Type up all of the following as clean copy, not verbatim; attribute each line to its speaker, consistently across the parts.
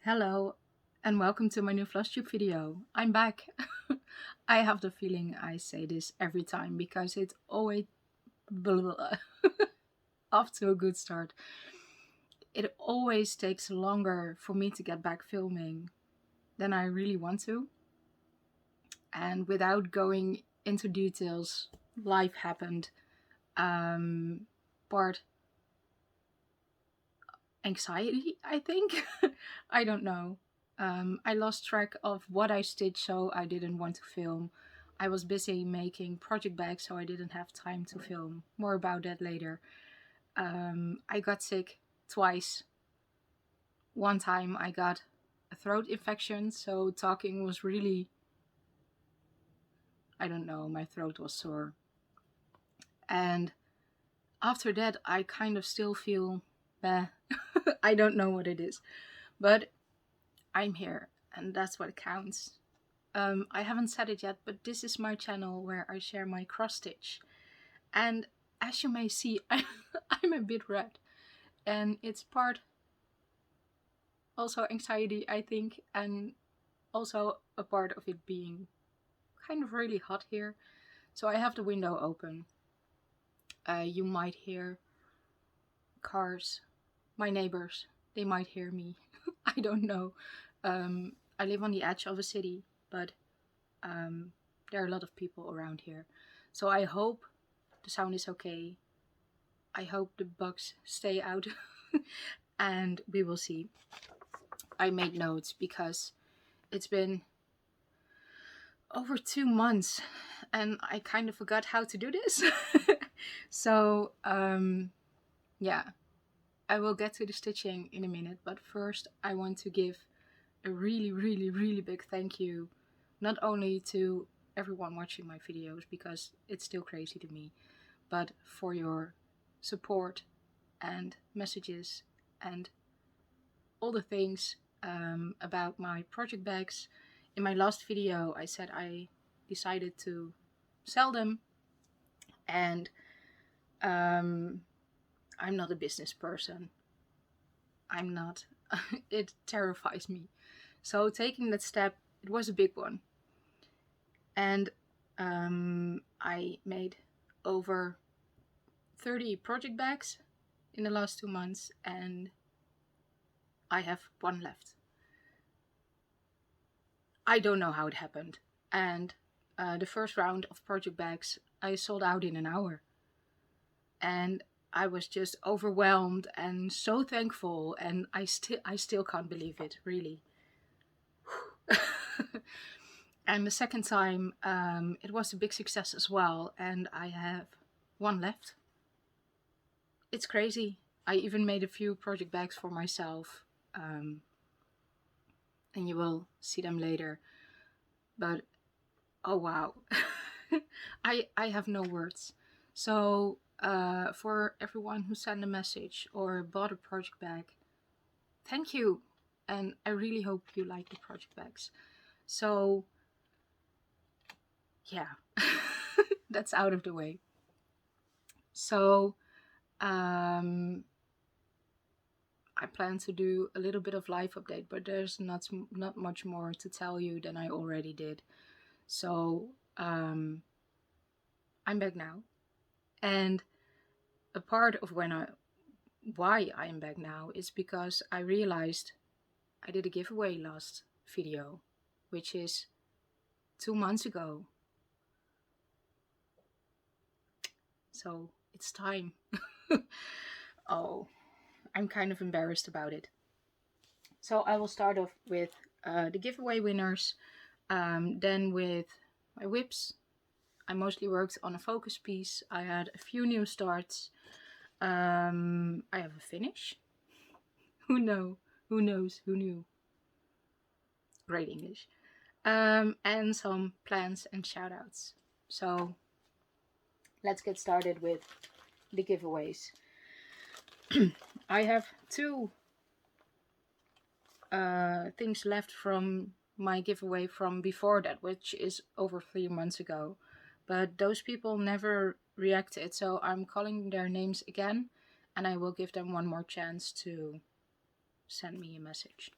Speaker 1: Hello and welcome to my new Flosstube video. I'm back. I have the feeling I say this every time because it's always off to a good start. It always takes longer for me to get back filming than I really want to. And without going into details, life happened. Part anxiety, I think. I don't know. I lost track of what I stitched, so I didn't want to film. I was busy making project bags, so I didn't have time to film. More about that later. I got sick twice. One time I got a throat infection, so talking was really, I don't know, my throat was sore. And after that, I kind of still feel bad. I don't know what it is, but I'm here, and that's what counts. I haven't said it yet, but this is my channel where I share my cross stitch. And as you may see, I'm a bit red. And it's part also anxiety, I think, and also a part of it being kind of really hot here. So I have the window open. You might hear cars, my neighbors, they might hear me. I don't know. I live on the edge of a city, but there are a lot of people around here. So I hope the sound is okay. I hope the bugs stay out and we will see. I made notes because it's been over 2 months and I kind of forgot how to do this. So yeah, I will get to the stitching in a minute, but first I want to give a really big thank you, not only to everyone watching my videos, because it's still crazy to me, but for your support and messages and all the things about my project bags. In my last video I said I decided to sell them, and I'm not a business person. I'm not. It terrifies me. So taking that step, it was a big one. And I made over 30 project bags in the last 2 months, and I have one left. I don't know how it happened. And the first round of project bags I sold out in an hour. And I was just overwhelmed and so thankful, and I still can't believe it, really. And the second time, it was a big success as well, and I have one left. It's crazy. I even made a few project bags for myself, and you will see them later. But oh wow, I have no words. So for everyone who sent a message or bought a project bag, thank you, and I really hope you like the project bags. So yeah, that's out of the way. So I plan to do a little bit of live update, but there's not much more to tell you than I already did. So I'm back now, and a part of why I am back now is because I realized I did a giveaway last video, which is 2 months ago. So it's time. Oh, I'm kind of embarrassed about it. So I will start off with the giveaway winners, then with my whips. I mostly worked on a focus piece. I had a few new starts. I have a finish. Who knows? Who knew? Great English. And some plans and shoutouts. So let's get started with the giveaways. I have 2 things left from my giveaway from before that, which is over 3 months ago. But those people never reacted, so I'm calling their names again, and I will give them one more chance to send me a message.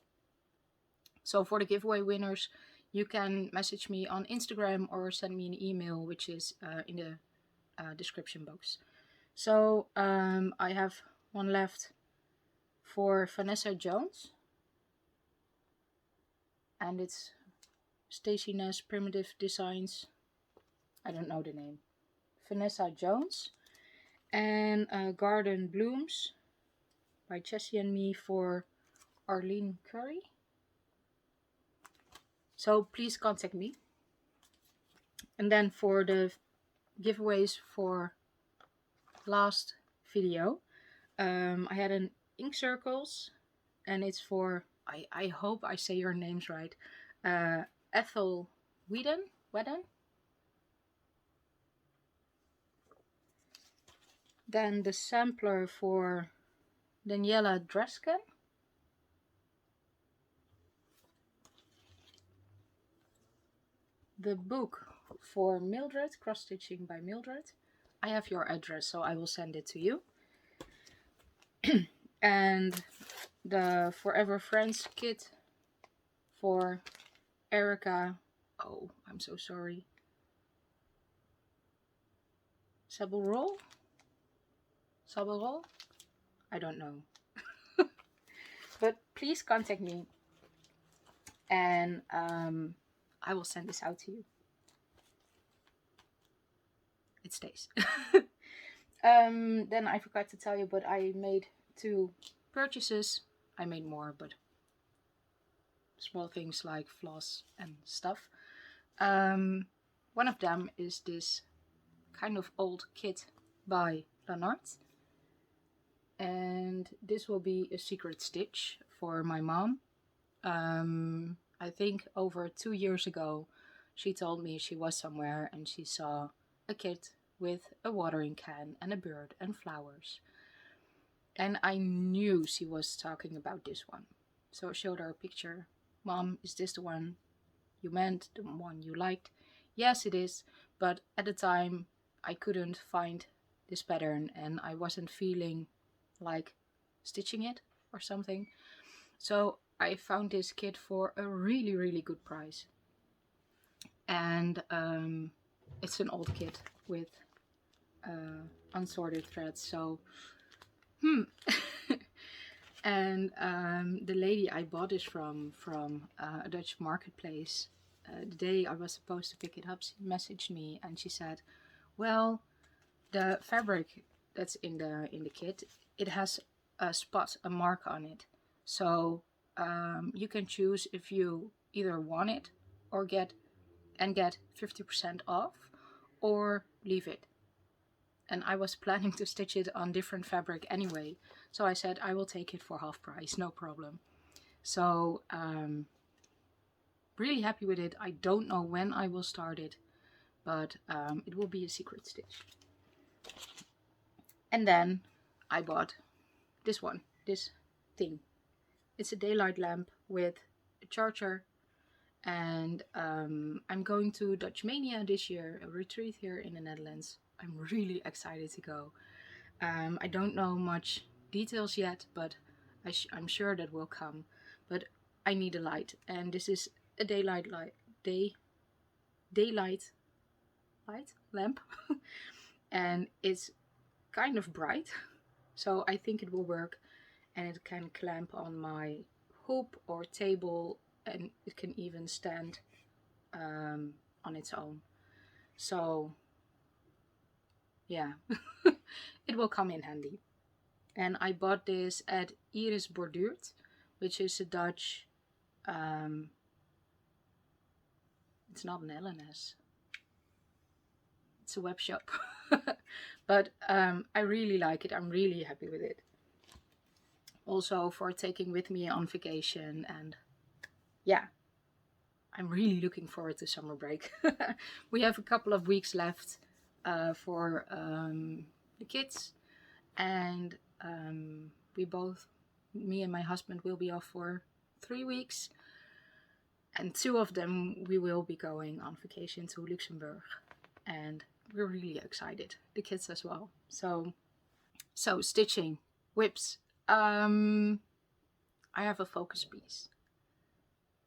Speaker 1: So for the giveaway winners, you can message me on Instagram or send me an email, which is in the description box. So I have one left for Vanessa Jones, and it's Stacy Ness Primitive Designs. I don't know the name. Vanessa Jones. And Garden Blooms by Jessie and me for Arlene Curry. So please contact me. And then for the giveaways for last video, I had an ink circles, and it's for, I hope I say your names right, Ethel Whedon. Then the sampler for Daniela Dresken. The book for Mildred, Cross Stitching by Mildred. I have your address, so I will send it to you. And the Forever Friends kit for Erica. Oh, I'm so sorry. Sabalrol? I don't know. But please contact me, and I will send this out to you. It stays. Then I forgot to tell you, but I made 2 purchases. I made more, but small things like floss and stuff. One of them is this kind of old kit by Leonard. And this will be a secret stitch for my mom. I think over 2 years ago, she told me she was somewhere and she saw a kit with a watering can and a bird and flowers. And I knew she was talking about this one. So I showed her a picture. Mom, is this the one you meant? The one you liked? Yes, it is. But at the time, I couldn't find this pattern and I wasn't feeling like stitching it or something. So I found this kit for a really, really good price. And it's an old kit with unsorted threads. So, and the lady I bought this from a Dutch marketplace, the day I was supposed to pick it up, she messaged me and she said, well, the fabric that's in the kit, it has a spot, a mark on it. So you can choose if you either want it or get 50% off or leave it. And I was planning to stitch it on different fabric anyway. So I said, I will take it for half price, no problem. So really happy with it. I don't know when I will start it, but it will be a secret stitch. And then I bought this one, this thing. It's a daylight lamp with a charger. And I'm going to Dutch Mania this year, a retreat here in the Netherlands. I'm really excited to go. I don't know much details yet, but I'm sure that will come. But I need a light, and this is a daylight lamp, and it's kind of bright, so I think it will work, and it can clamp on my hoop or table, and it can even stand on its own. So yeah, it will come in handy. And I bought this at Irisborduurt, which is a Dutch, it's not an LNS, it's a web shop. But I really like it. I'm really happy with it. Also for taking with me on vacation, and yeah, I'm really looking forward to summer break. We have a couple of weeks left for the kids, and me and my husband will be off for 3 weeks, and 2 of them we will be going on vacation to Luxembourg, and we're really excited, the kids as well. So stitching, whips. I have a focus piece,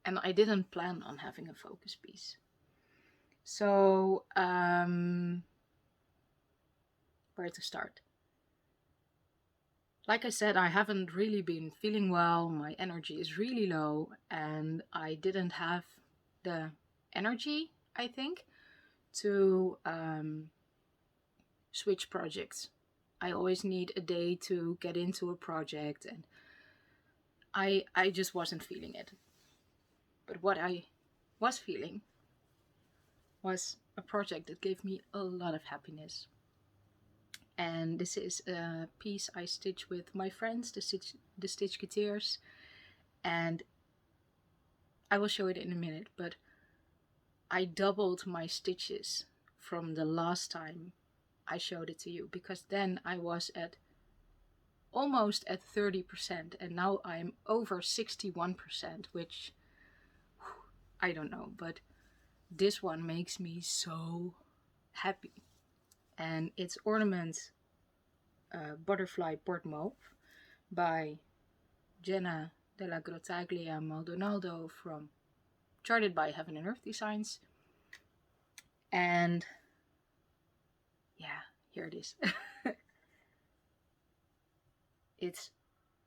Speaker 1: And I didn't plan on having a focus piece. So, where to start? Like I said, I haven't really been feeling well. My energy is really low, and I didn't have the energy, I think, to switch projects. I always need a day to get into a project, and I just wasn't feeling it. But what I was feeling was a project that gave me a lot of happiness. And this is a piece I stitch with my friends, the Stitchketeers, and I will show it in a minute, but I doubled my stitches from the last time I showed it to you, because then I was at almost at 30%, and now I'm over 61%, which I don't know, but this one makes me so happy. And it's Ornament Butterfly Port Mauve by Jenna della Grottaglia Maldonado from Charted by Heaven and Earth Designs. And yeah, here it is. It's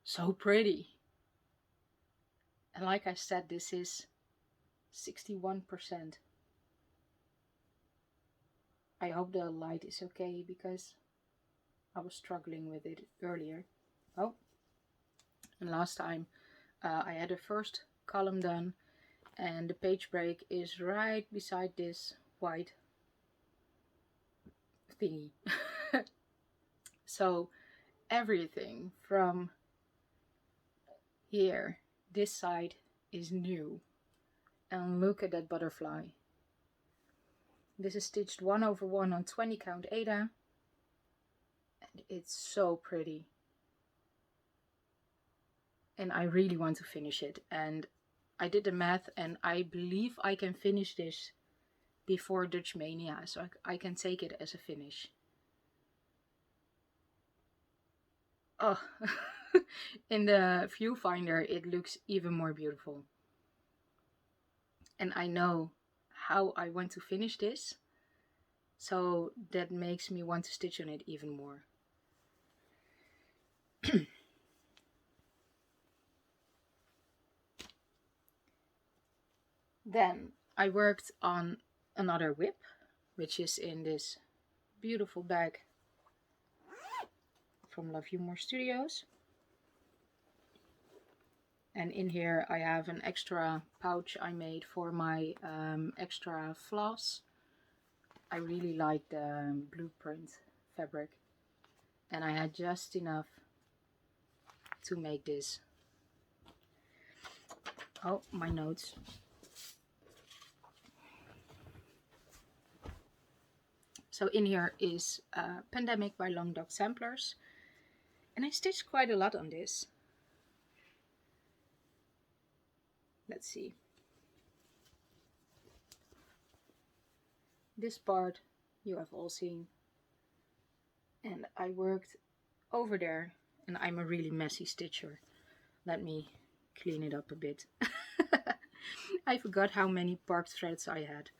Speaker 1: so pretty. And like I said, this is 61%. I hope the light is okay, because I was struggling with it earlier. Oh, and last time I had the first column done, and the page break is right beside this white thingy. So everything from here, this side, is new. And look at that butterfly. This is stitched 1/1 on 20 count Aida, and it's so pretty. And I really want to finish it, and I did the math, and I believe I can finish this before Dutch Mania, so I can take it as a finish. Oh, in the viewfinder it looks even more beautiful. And I know how I want to finish this, so that makes me want to stitch on it even more. Then I worked on another whip, which is in this beautiful bag from Love You More Studios. And in here I have an extra pouch I made for my extra floss. I really like the blueprint fabric, and I had just enough to make this. Oh, my notes. So in here is Pandemic by Long Dog Samplers, and I stitched quite a lot on this. Let's see. This part you have all seen, and I worked over there, and I'm a really messy stitcher. Let me clean it up a bit. I forgot how many bark threads I had.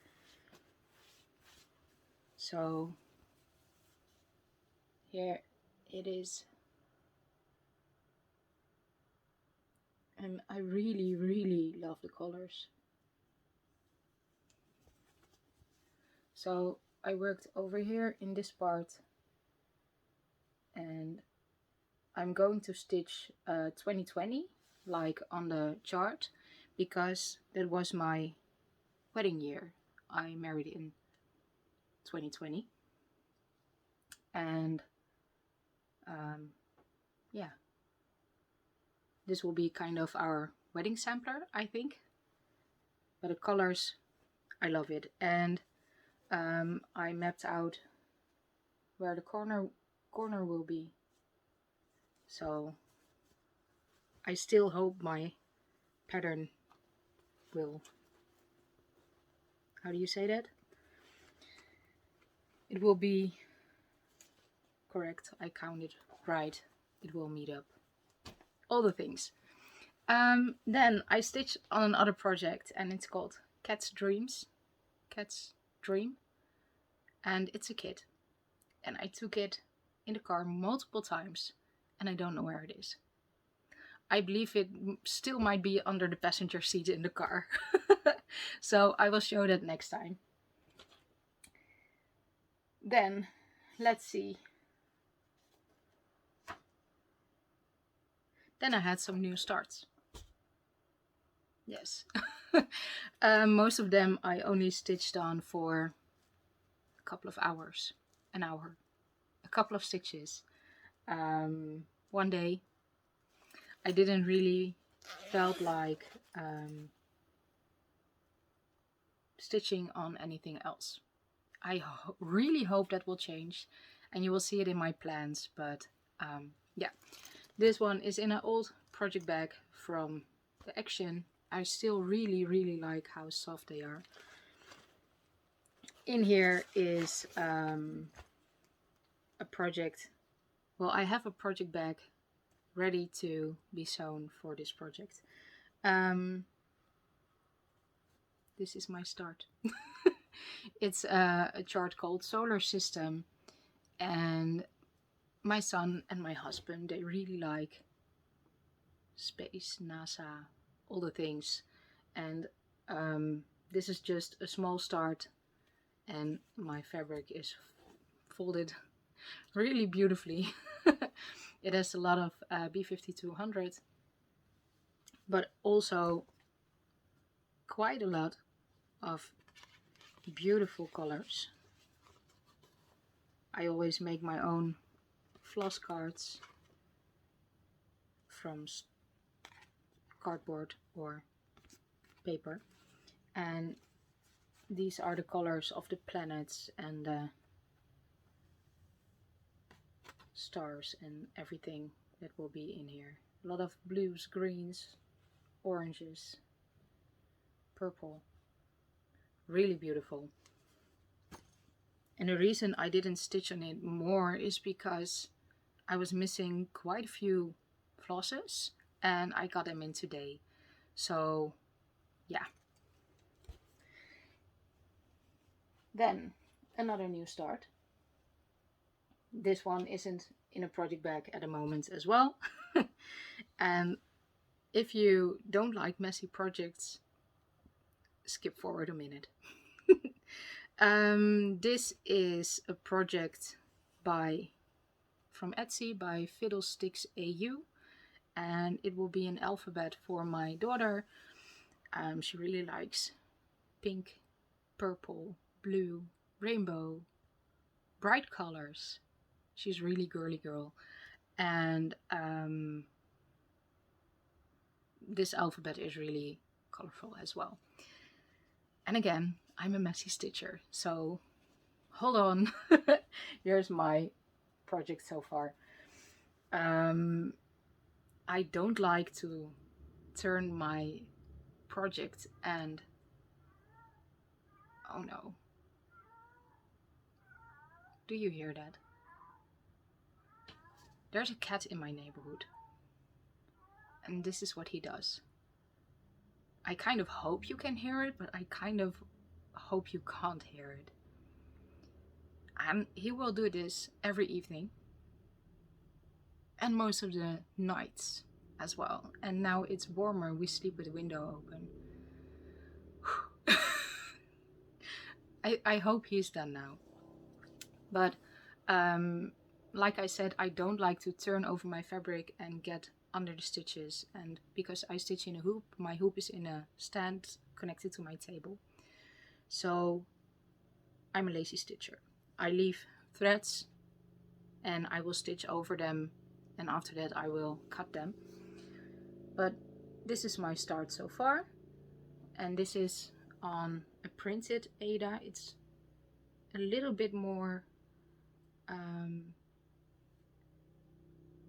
Speaker 1: So here it is. And I really love the colors. So I worked over here in this part, and I'm going to stitch 2020 like on the chart, because that was my wedding year. I married in 2020, and yeah, this will be kind of our wedding sampler, I think. But the colors, I love it. And I mapped out where the corner will be. So I still hope my pattern will, how do you say that? It will be correct. I counted right. It will meet up. All the things. Then I stitched on another project, and it's called Cat's Dreams. Cat's Dream. And it's a kit. And I took it in the car multiple times, and I don't know where it is. I believe it still might be under the passenger seat in the car. So I will show that next time. Then, let's see. Then I had some new starts. Yes. Most of them I only stitched on for a couple of hours. An hour. A couple of stitches. One day. I didn't really felt like stitching on anything else. I really hope that will change, and you will see it in my plans. But yeah, this one is in an old project bag from the Action. I still really like how soft they are. In here is a project. Well, I have a project bag ready to be sewn for this project. This is my start. It's a chart called Solar System, and my son and my husband, they really like space, NASA, all the things, and this is just a small start, and my fabric is folded really beautifully. It has a lot of B5200, but also quite a lot of beautiful colors. I always make my own floss cards from cardboard or paper, and these are the colors of the planets and the stars and everything that will be in here. A lot of blues, greens, oranges, purple. Really beautiful. And the reason I didn't stitch on it more is because I was missing quite a few flosses, and I got them in today. So yeah. Then another new start. This one isn't in a project bag at the moment as well. And if you don't like messy projects, skip forward a minute. This is a project from Etsy by Fiddlesticks AU, and it will be an alphabet for my daughter. She really likes pink, purple, blue, rainbow, bright colors. She's really girly girl, and this alphabet is really colorful as well. And again, I'm a messy stitcher, so hold on. Here's my project so far. I don't like to turn my project and... oh no. Do you hear that? There's a cat in my neighborhood, and this is what he does. I kind of hope you can hear it, but I kind of hope you can't hear it. And he will do this every evening, and most of the nights as well. And now it's warmer, we sleep with the window open. I hope he's done now. But like I said, I don't like to turn over my fabric and get under the stitches, and because I stitch in a hoop, my hoop is in a stand connected to my table. So I'm a lazy stitcher. I leave threads and I will stitch over them, and after that I will cut them. But this is my start so far, and this is on a printed Ada. It's a little bit more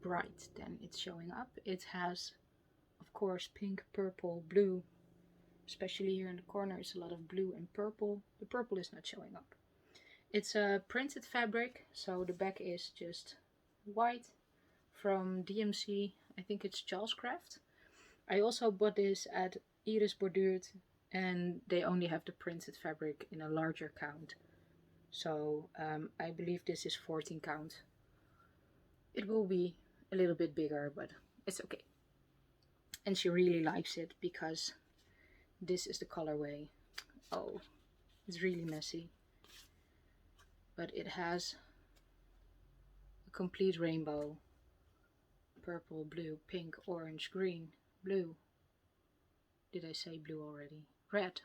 Speaker 1: bright than it's showing up. It has, of course, pink, purple, blue, especially here in the corner is a lot of blue and purple. The purple is not showing up. It's a printed fabric, so the back is just white from DMC. I think it's Charles Craft. I also bought this at irisborduurt, and they only have the printed fabric in a larger count. So I believe this is 14 count. It will be a little bit bigger, but it's okay. And she really likes it because this is the colorway. Oh, it's really messy. But it has a complete rainbow. Purple, blue, pink, orange, green, blue. Did I say blue already? Red.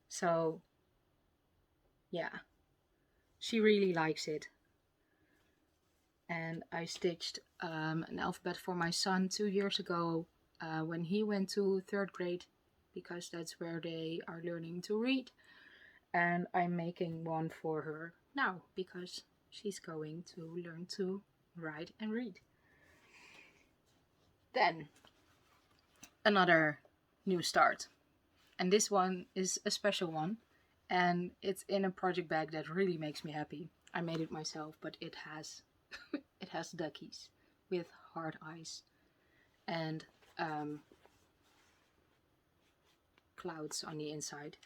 Speaker 1: So, yeah. She really likes it. And I stitched an alphabet for my son 2 years ago when he went to 3rd grade, because that's where they are learning to read. And I'm making one for her now because she's going to learn to write and read. Then another new start, and this one is a special one, and it's in a project bag that really makes me happy. I made it myself, but it has it has duckies with hard eyes and clouds on the inside.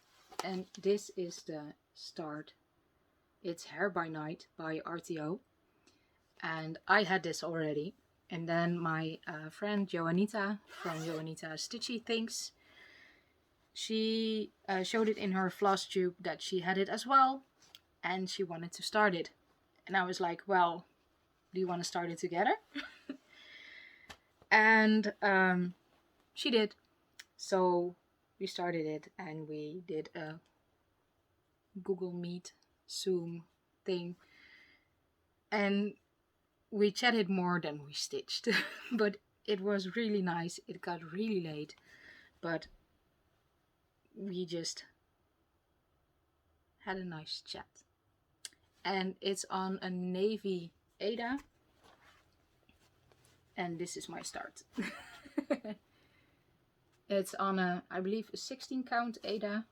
Speaker 1: And this is the start. It's Hair by Night by RTO, and I had this already. And then my friend Joanita from Joanita Stitchy Things, she showed it in her Flosstube that she had it as well, and she wanted to start it. And I was like, well, do you want to start it together? And she did. So we started it, and we did a Google Meet, Zoom thing. And we chatted more than we stitched. But it was really nice. It got really late. But we just had a nice chat. And it's on a navy Ada. And this is my start. It's on a, I believe, a 16 count Ada.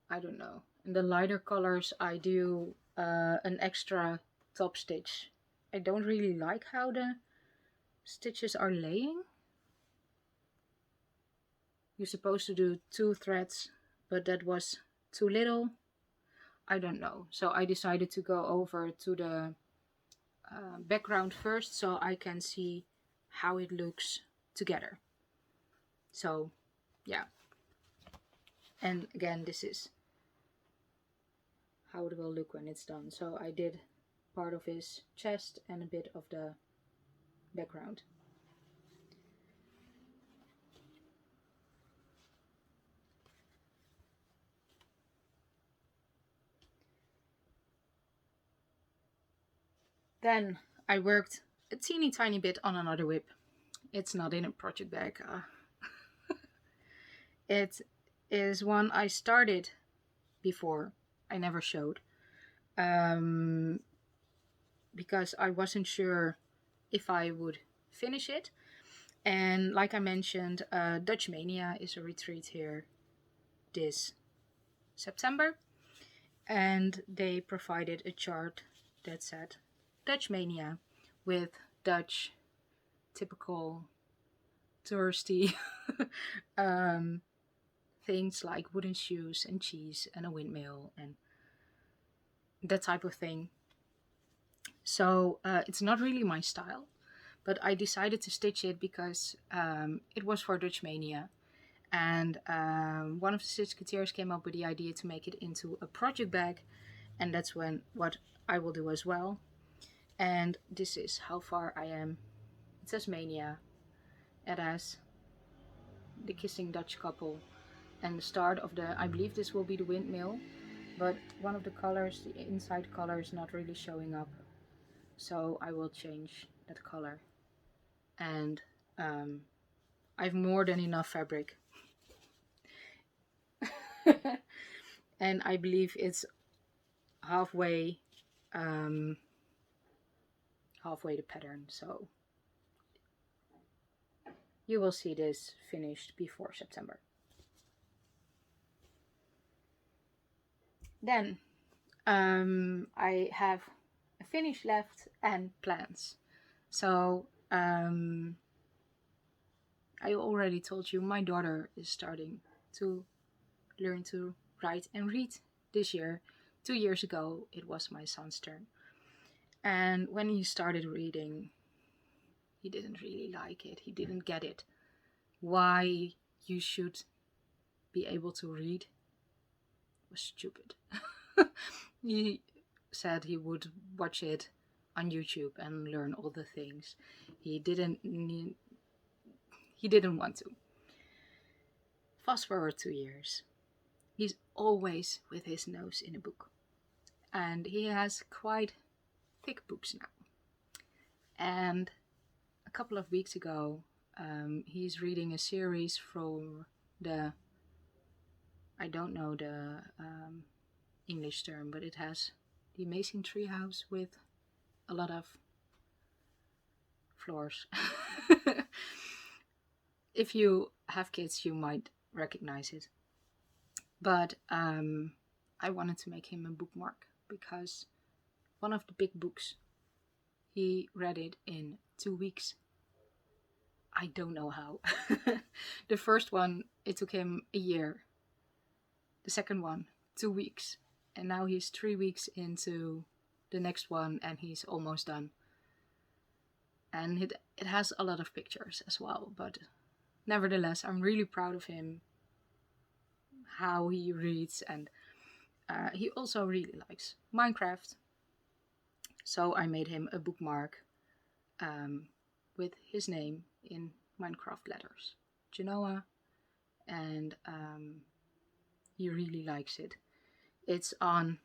Speaker 1: I don't know. In the lighter colors I do an extra top stitch. I don't really like how the stitches are laying. You're supposed to do 2 threads, but that was too little. I don't know. So I decided to go over to the background first so I can see how it looks together. So yeah. And again, this is how it will look when it's done. So I did part of his chest and a bit of the background. Then I worked a teeny tiny bit on another whip. It's not in a project bag. It is one I started before. I never showed. Because I wasn't sure if I would finish it. And like I mentioned, Dutch Mania is a retreat here this September. And they provided a chart that said Dutch Mania with Dutch typical touristy things like wooden shoes and cheese and a windmill and that type of thing. So it's not really my style, but I decided to stitch it because it was for Dutch Mania. And one of the Stitchketeers came up with the idea to make it into a project bag, and that's what I will do as well. And this is how far I am. It says Mania. It has the kissing Dutch couple and the start of the, I believe this will be the windmill, but one of the colors, the inside color, is not really showing up, so I will change that color. And I have more than enough fabric. And I believe it's halfway the pattern, so you will see this finished before September. Then I have a finish left and plans. So I already told you my daughter is starting to learn to write and read this year. 2 years ago, it was my son's turn. And when he started reading, he didn't really like it. He didn't get it. Why you should be able to read was stupid. He said he would watch it on YouTube and learn all the things. He didn't want to. Fast forward 2 years. He's always with his nose in a book. And he has quite thick books now. And a couple of weeks ago, he's reading a series from I don't know the English term, but it has the Amazing Treehouse with a lot of floors. If you have kids, you might recognize it. But I wanted to make him a bookmark because one of the big books, he read it in 2 weeks. I don't know how. The first one, it took him a year. The second one, 2 weeks. And now he's 3 weeks into the next one and he's almost done. And it has a lot of pictures as well. But nevertheless, I'm really proud of him. How he reads, and he also really likes Minecraft. So I made him a bookmark with his name in Minecraft letters, Genoa, and he really likes it. It's on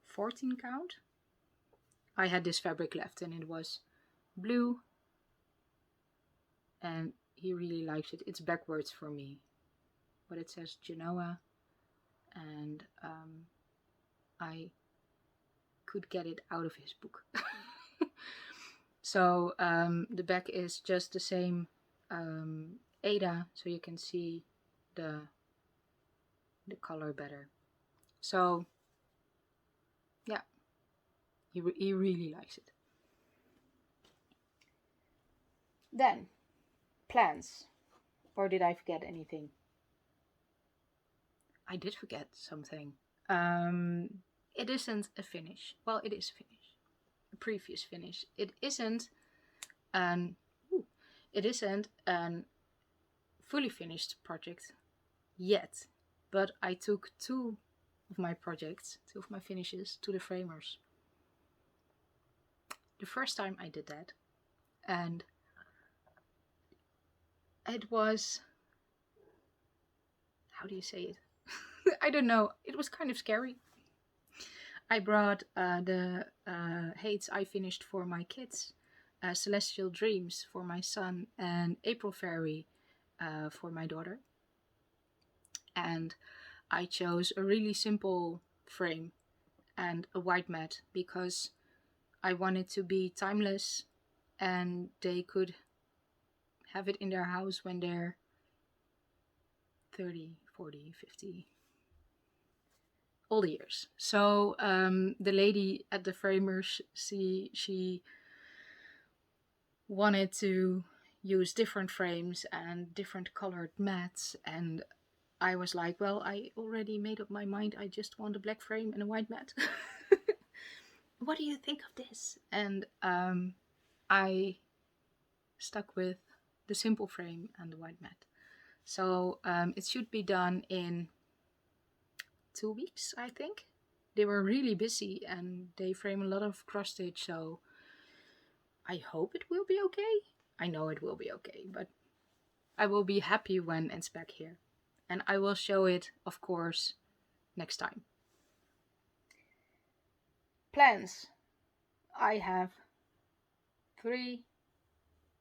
Speaker 1: 14 count. I had this fabric left and it was blue, and he really likes it. It's backwards for me, but it says Genoa, and I could get it out of his book. So the back is just the same Ada, so you can see the color better. So yeah, he really likes it. Then plans. Or did I forget anything? I did forget something. It isn't a finish. Well, it is a finish. A previous finish. It isn't an fully finished project yet. But I took two of my finishes to the framers. The first time I did that, and it was, how do you say it? I don't know. It was kind of scary. I brought the Hates I finished for my kids, Celestial Dreams for my son, and April Fairy for my daughter. And I chose a really simple frame and a white mat because I wanted to be timeless and they could have it in their house when they're 30, 40, 50, all the years. So the lady at the framers, she wanted to use different frames and different colored mats, and I was like, well, I already made up my mind. I just want a black frame and a white mat. What do you think of this? And I stuck with the simple frame and the white mat. So it should be done in 2 weeks, I think. They were really busy and they frame a lot of cross stitch, so I hope it will be okay. I know it will be okay, but I will be happy when it's back here. And I will show it, of course, next time. Plans. I have 3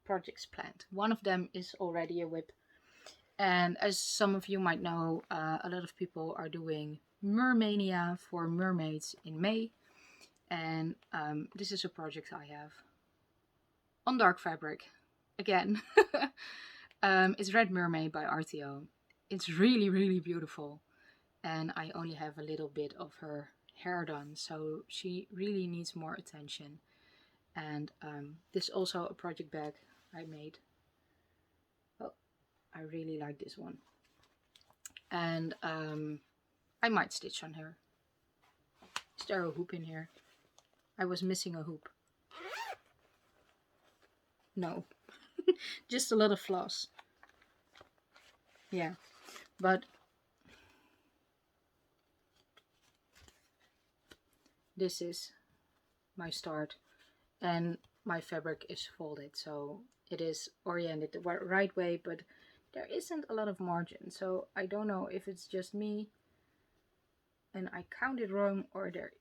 Speaker 1: projects planned. One of them is already a whip. And as some of you might know, a lot of people are doing Mermania for mermaids in May. And this is a project I have on dark fabric. Again. It's Red Mermaid by RTO. It's really, really beautiful. And I only have a little bit of her hair done, so she really needs more attention. And this is also a project bag I made. Oh, I really like this one. And I might stitch on her. Is there a hoop in here? I was missing a hoop. No. Just a lot of floss. Yeah. But this is my start. And my fabric is folded. So it is oriented the right way. But there isn't a lot of margin. So I don't know if it's just me and I counted wrong, or there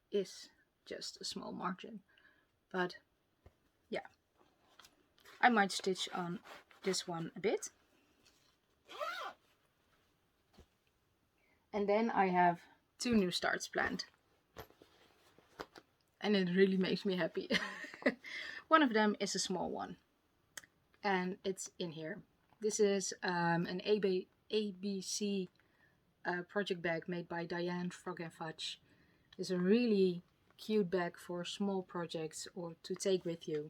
Speaker 1: is just a small margin. But yeah, I might stitch on this one a bit. And then I have 2 new starts planned. And it really makes me happy. One of them is a small one. And it's in here. This is an ABC project bag made by Diane Frog and Fudge. It's a really cute bag for small projects or to take with you.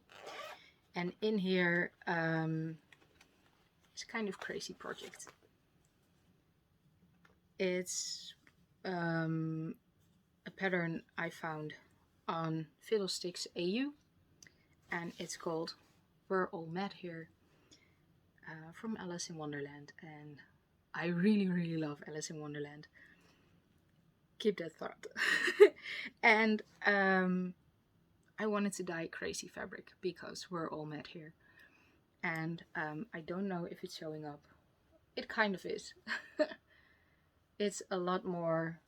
Speaker 1: And in here it's kind of crazy project. It's a pattern I found on Fiddlesticks AU, and it's called We're All Mad Here, from Alice in Wonderland. And I really love Alice in Wonderland. Keep that thought. And I wanted to dye crazy fabric because we're all mad here. And I don't know if it's showing up. It kind of is. It's a lot more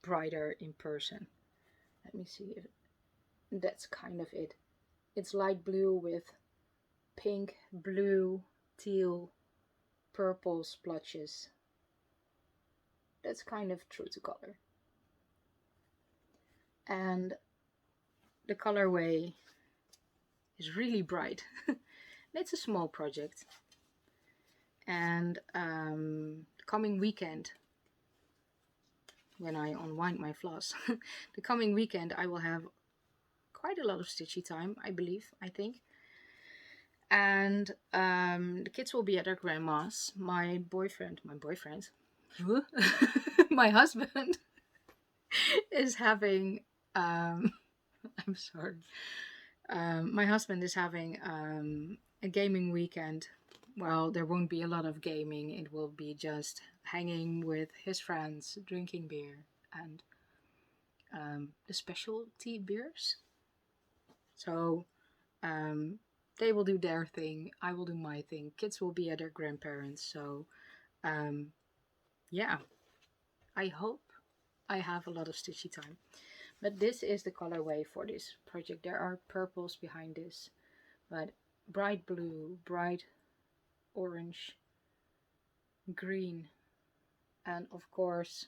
Speaker 1: brighter in person. Let me see if that's kind of it. It's light blue with pink, blue, teal, purple splotches. That's kind of true to color. And the colorway is really bright. It's a small project. And the coming weekend, when I unwind my floss, the coming weekend I will have quite a lot of stitchy time, I think. And the kids will be at their grandma's. My husband is having, I'm sorry, my husband is having a gaming weekend. Well, there won't be a lot of gaming. It will be just hanging with his friends, drinking beer, and the specialty beers. So they will do their thing, I will do my thing. Kids will be at their grandparents. So yeah, I hope I have a lot of stitchy time. But this is the colorway for this project. There are purples behind this, but bright blue, bright orange, green, and of course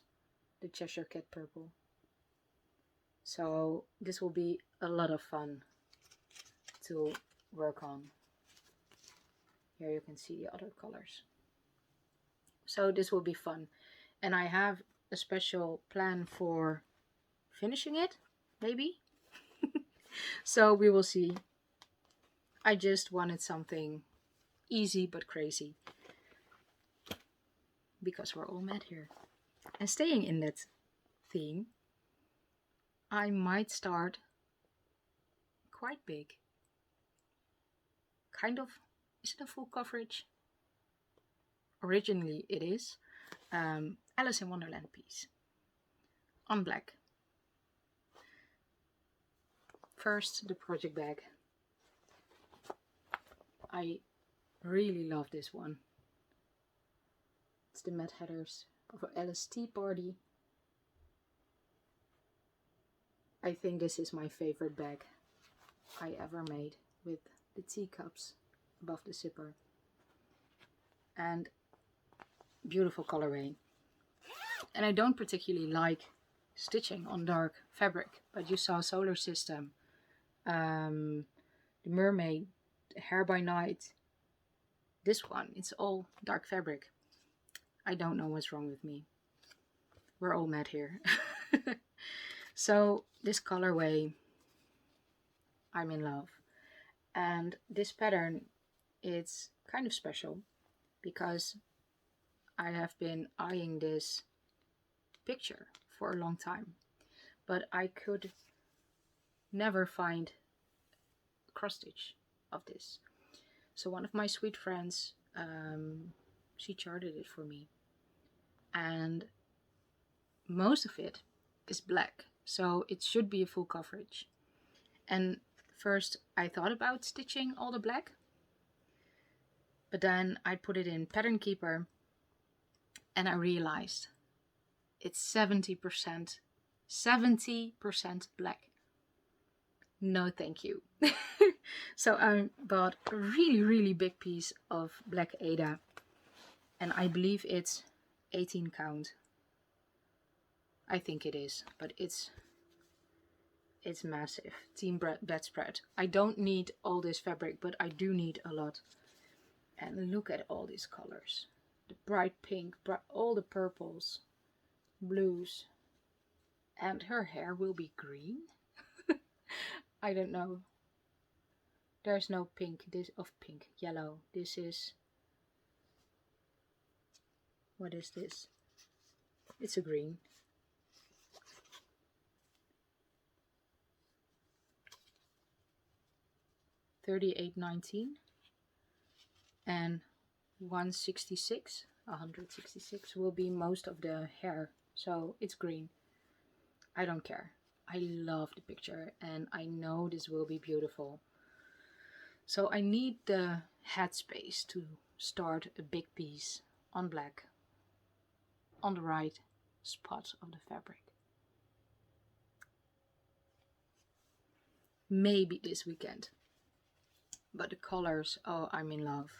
Speaker 1: the Cheshire Cat purple. So this will be a lot of fun to work on. Here you can see the other colors. So this will be fun. And I have a special plan for finishing it, maybe. So we will see. I just wanted something easy but crazy, because we're all mad here. And staying in that theme, I might start quite big. Kind of, is it a full coverage? Originally it is. Alice in Wonderland piece on black. First, the project bag. I really love this one. It's the Mad Hatters of Alice Tea Party. I think this is my favorite bag I ever made, with the teacups above the zipper. And beautiful colorway. And I don't particularly like stitching on dark fabric, but you saw Solar System, the Mermaid, Hair by Night. This one, it's all dark fabric. I don't know what's wrong with me. We're all mad here. So this colorway I'm in love. And this pattern, it's kind of special because I have been eyeing this picture for a long time, but I could never find a cross stitch of this. So one of my sweet friends, she charted it for me, and most of it is black, so it should be a full coverage. And first I thought about stitching all the black, but then I put it in Pattern Keeper and I realized it's 70% black. No thank you. So I bought a really big piece of black Aida, and I believe it's 18 count. I think it is, but it's massive. Team bedspread. I don't need all this fabric, but I do need a lot. And look at all these colors. The bright pink, all the purples, blues. And her hair will be green? I don't know. There's no pink. Yellow. This is... What is this? It's a green. $38.19 and 166 will be most of the hair, so it's green. I don't care. I love the picture and I know this will be beautiful. So I need the headspace to start a big piece on black on the right spot of the fabric. Maybe this weekend. But the colors, oh, I'm in love.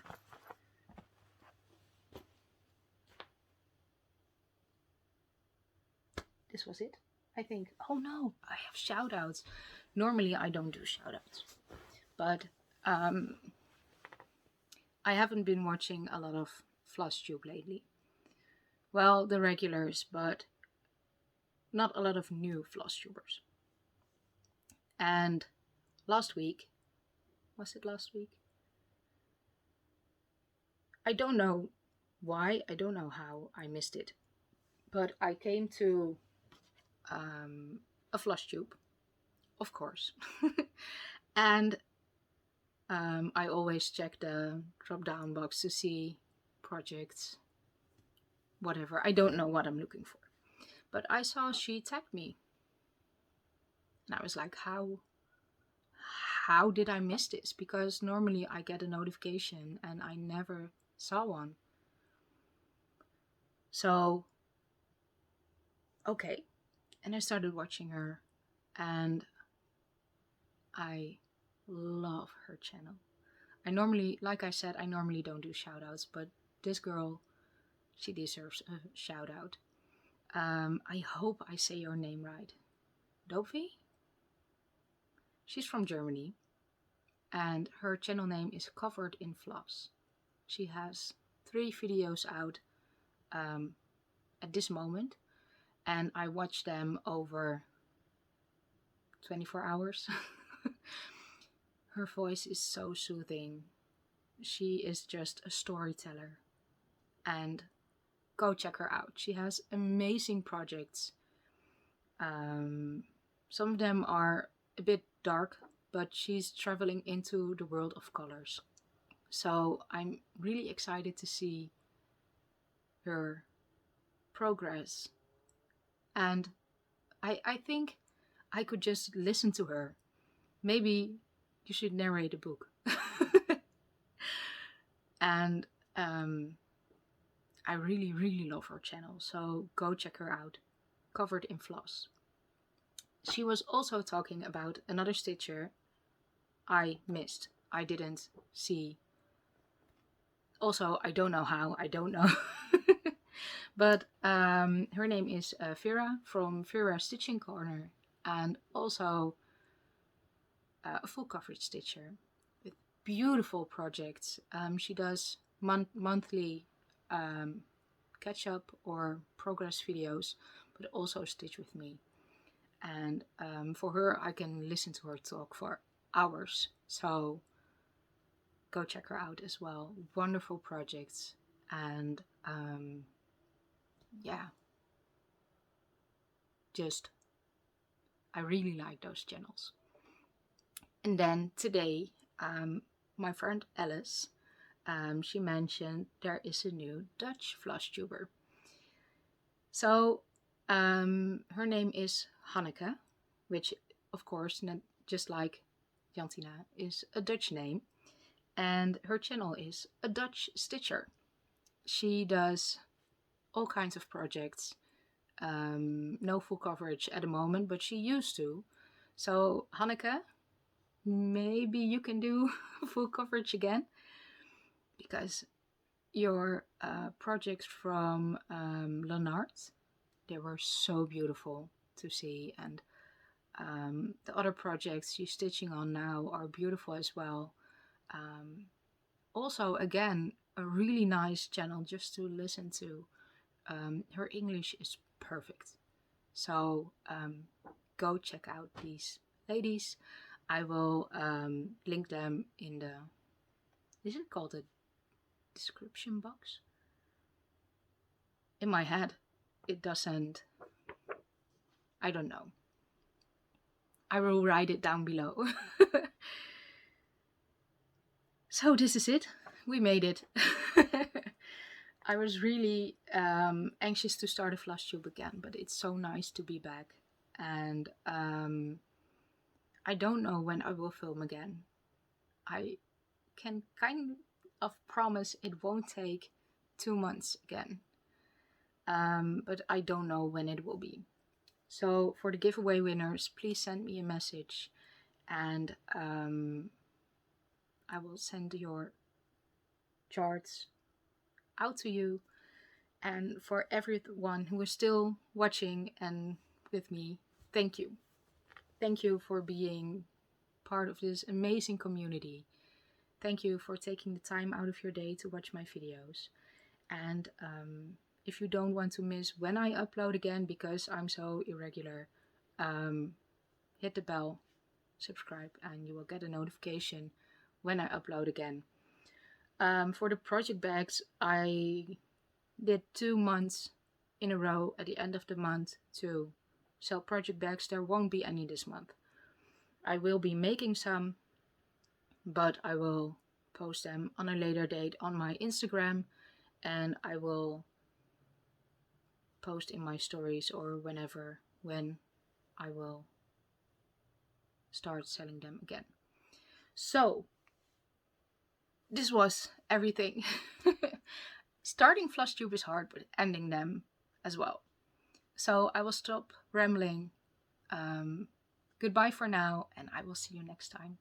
Speaker 1: This was it, I think. Oh no, I have shout outs. Normally I don't do shout outs. But I haven't been watching a lot of Flosstube lately. Well, the regulars, but not a lot of new Flosstubers. And last week, was it last week? I don't know why, I don't know how I missed it. But I came to a Flosstube, of course. And I always check the drop-down box to see projects, whatever. I don't know what I'm looking for. But I saw she tagged me. And I was like, how did I miss this? Because normally I get a notification and I never saw one. So, okay. And I started watching her and I love her channel. I normally, like I said, I normally don't do shout outs, but this girl, she deserves a shout out. I hope I say your name right. Dovi? She's from Germany and her channel name is Covered in Floss. She has 3 videos out at this moment and I watched them over 24 hours. Her voice is so soothing. She is just a storyteller. And go check her out. She has amazing projects. Some of them are a bit dark, but she's traveling into the world of colors. So I'm really excited to see her progress. And I think I could just listen to her. Maybe you should narrate a book. And I really love her channel, so go check her out. Covered in Floss. She was also talking about another stitcher I missed. I didn't see. Also, I don't know how. I don't know. But her name is Vera from Vera Stitching Corner, and also a full coverage stitcher with beautiful projects. She does monthly catch up or progress videos, but also stitch with me. And for her, I can listen to her talk for hours. So go check her out as well. Wonderful projects. And yeah, just I really like those channels. And then today, my friend Alice, she mentioned there is a new Dutch Flosstuber. So her name is Hanneke, which of course, just like Jantina, is a Dutch name. And her channel is a Dutch Stitcher. She does all kinds of projects. No full coverage at the moment, but she used to. So Hanneke, maybe you can do full coverage again, because your projects from Leonard, they were so beautiful to see, and the other projects she's stitching on now are beautiful as well. Also, again, a really nice channel just to listen to. Her English is perfect. So go check out these ladies. I will link them in the, is it called a description box? In my head, it doesn't, I don't know. I will write it down below. So this is it. We made it. I was really anxious to start a Flosstube again, but it's so nice to be back. And I don't know when I will film again. I can kind of promise it won't take 2 months again. But I don't know when it will be. So for the giveaway winners, please send me a message, and I will send your charts out to you. And for everyone who is still watching and with me, thank you. Thank you for being part of this amazing community. Thank you for taking the time out of your day to watch my videos. And if you don't want to miss when I upload again, because I'm so irregular, hit the bell, subscribe, and you will get a notification when I upload again. For the project bags, I did 2 months in a row at the end of the month to sell project bags. There won't be any this month. I will be making some, but I will post them on a later date on my Instagram, and I will post in my stories or whenever, when I will start selling them again. So this was everything. Starting Flosstube is hard, but ending them as well. So I will stop rambling. Goodbye for now, and I will see you next time.